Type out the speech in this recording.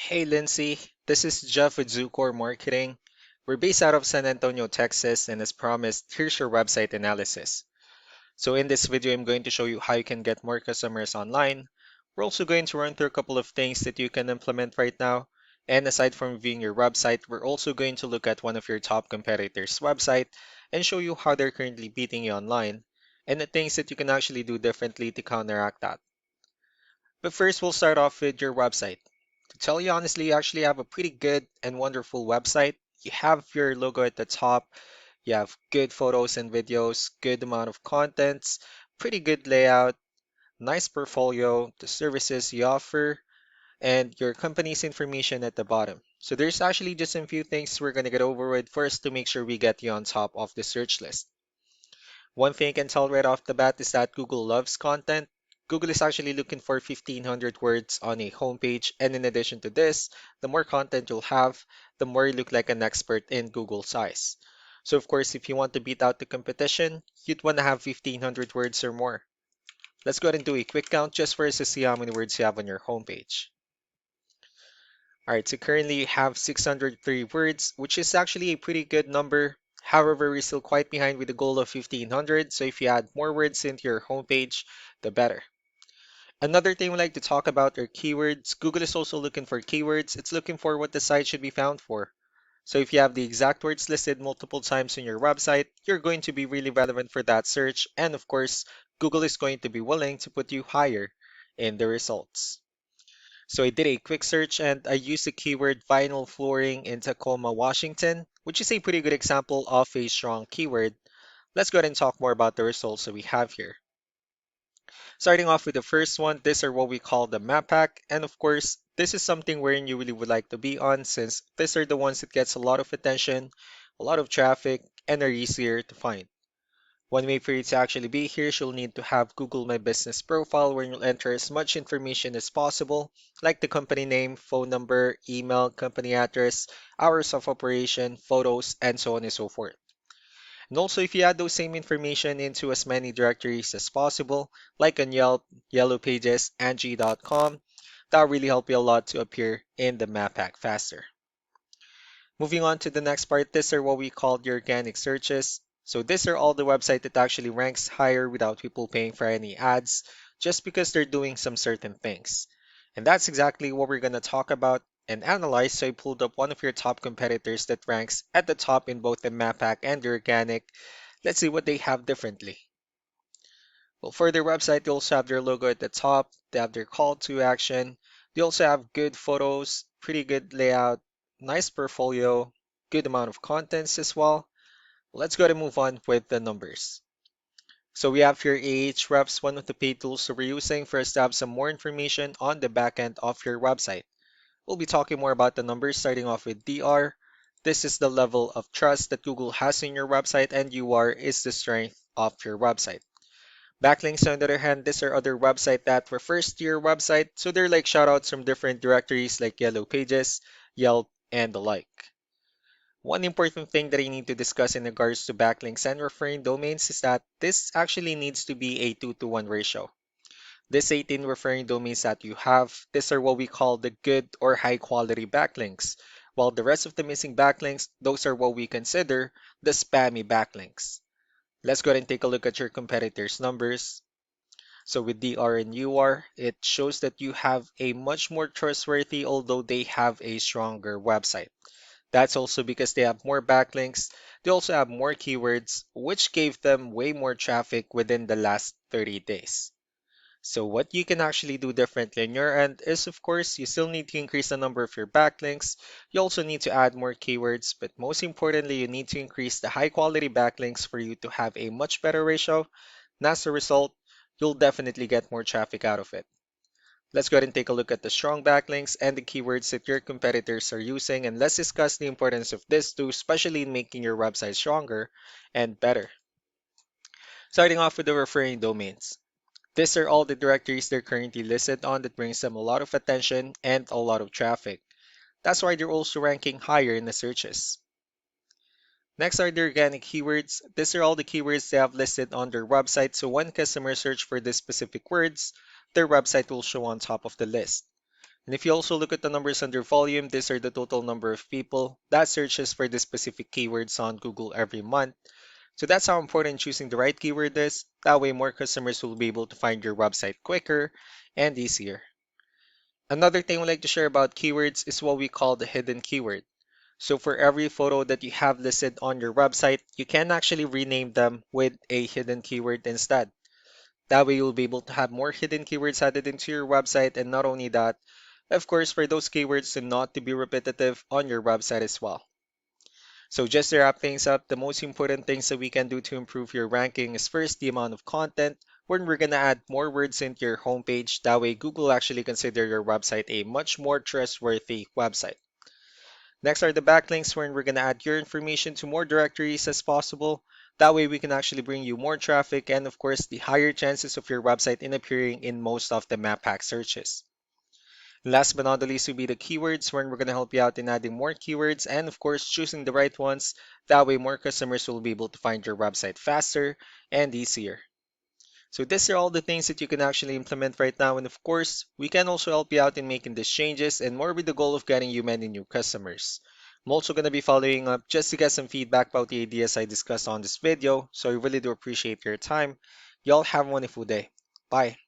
Hey Lindsay, this is Jeff with Zucore Marketing. We're based out of San Antonio, Texas, and as promised, here's your website analysis. So in this video, I'm going to show you how you can get more customers online. We're also going to run through a couple of things that you can implement right now. And aside from viewing your website, we're also going to look at one of your top competitors' website and show you how they're currently beating you online and the things that you can actually do differently to counteract that. But first, we'll start off with your website. To tell you honestly, you actually have a pretty good and wonderful website. You have your logo at the top, you have good photos and videos, good amount of contents, pretty good layout, nice portfolio, the services you offer, and your company's information at the bottom. So there's actually just a few things we're going to get over with first to make sure we get you on top of the search list. One thing I can tell right off the bat is that Google loves content. Google is actually looking for 1500 words on a homepage, and in addition to this, the more content you'll have, the more you look like an expert in Google size. So of course, if you want to beat out the competition, you'd want to have 1500 words or more. Let's go ahead and do a quick count just for us to see how many words you have on your homepage. Alright, so currently you have 603 words, which is actually a pretty good number. However, we're still quite behind with the goal of 1500, so if you add more words into your homepage, the better. Another thing we like to talk about are keywords. Google is also looking for keywords. It's looking for what the site should be found for. So if you have the exact words listed multiple times on your website, you're going to be really relevant for that search. And of course, Google is going to be willing to put you higher in the results. So I did a quick search and I used the keyword vinyl flooring in Tacoma, Washington, which is a pretty good example of a strong keyword. Let's go ahead and talk more about the results that we have here. Starting off with the first one, these are what we call the map pack. And of course, this is something wherein you really would like to be on since these are the ones that gets a lot of attention, a lot of traffic, and are easier to find. One way for you to actually be here is you'll need to have Google My Business profile where you'll enter as much information as possible, like the company name, phone number, email, company address, hours of operation, photos, and so on and so forth. And also, if you add those same information into as many directories as possible, like on Yelp, Yellow Pages, Angie.com, that'll really help you a lot to appear in the map pack faster. Moving on to the next part, these are what we call the organic searches. So these are all the website that actually ranks higher without people paying for any ads, just because they're doing some certain things. And that's exactly what we're going to talk about and analyze. So I pulled up one of your top competitors that ranks at the top in both the map pack and the organic. Let's see what they have differently. Well, for their website, they also have their logo at the top. They have their call to action. They also have good photos, pretty good layout, nice portfolio, good amount of contents as well. Let's go to move on with the numbers. So we have here Ahrefs, one of the paid tools that we're using for us to have some more information on the back end of your website. We'll be talking more about the numbers starting off with DR. This is the level of trust that Google has in your website, and UR is the strength of your website. Backlinks, on the other hand, these are other websites that refers to your website, so they're like shoutouts from different directories like Yellow Pages, Yelp, and the like. One important thing that I need to discuss in regards to backlinks and referring domains is that this actually needs to be a 2-to-1 ratio. This 18 referring domains that you have, these are what we call the good or high quality backlinks, while the rest of the missing backlinks, those are what we consider the spammy backlinks. Let's go ahead and take a look at your competitors' numbers. So with DR and UR, it shows that you have a much more trustworthy, although they have a stronger website. That's also because they have more backlinks. They also have more keywords, which gave them way more traffic within the last 30 days. So what you can actually do differently on your end is, of course, you still need to increase the number of your backlinks. You also need to add more keywords, but most importantly, you need to increase the high quality backlinks for you to have a much better ratio. And as a result, you'll definitely get more traffic out of it. Let's go ahead and take a look at the strong backlinks and the keywords that your competitors are using, and let's discuss the importance of this too, especially in making your website stronger and better. Starting off with the referring domains. These are all the directories they're currently listed on that brings them a lot of attention and a lot of traffic. That's why they're also ranking higher in the searches. Next are the organic keywords. These are all the keywords they have listed on their website, so when customers search for these specific words, their website will show on top of the list. And if you also look at the numbers under volume, these are the total number of people that searches for the specific keywords on Google every month. So that's how important choosing the right keyword is. That way more customers will be able to find your website quicker and easier. Another thing we like to share about keywords is what we call the hidden keyword. So for every photo that you have listed on your website, you can actually rename them with a hidden keyword instead. That way you'll be able to have more hidden keywords added into your website, and not only that, of course, for those keywords to not to be repetitive on your website as well. So just to wrap things up, the most important things that we can do to improve your ranking is first the amount of content, when we're gonna add more words into your homepage. That way Google actually consider your website a much more trustworthy website. Next are the backlinks, wherein we're gonna add your information to more directories as possible. That way we can actually bring you more traffic and of course the higher chances of your website in appearing in most of the map hack searches. Last but not the least will be the keywords, where we're going to help you out in adding more keywords and, of course, choosing the right ones. That way, more customers will be able to find your website faster and easier. So, these are all the things that you can actually implement right now. And, of course, we can also help you out in making these changes and more with the goal of getting you many new customers. I'm also going to be following up just to get some feedback about the ideas I discussed on this video. So, I really do appreciate your time. Y'all have a wonderful day. Bye.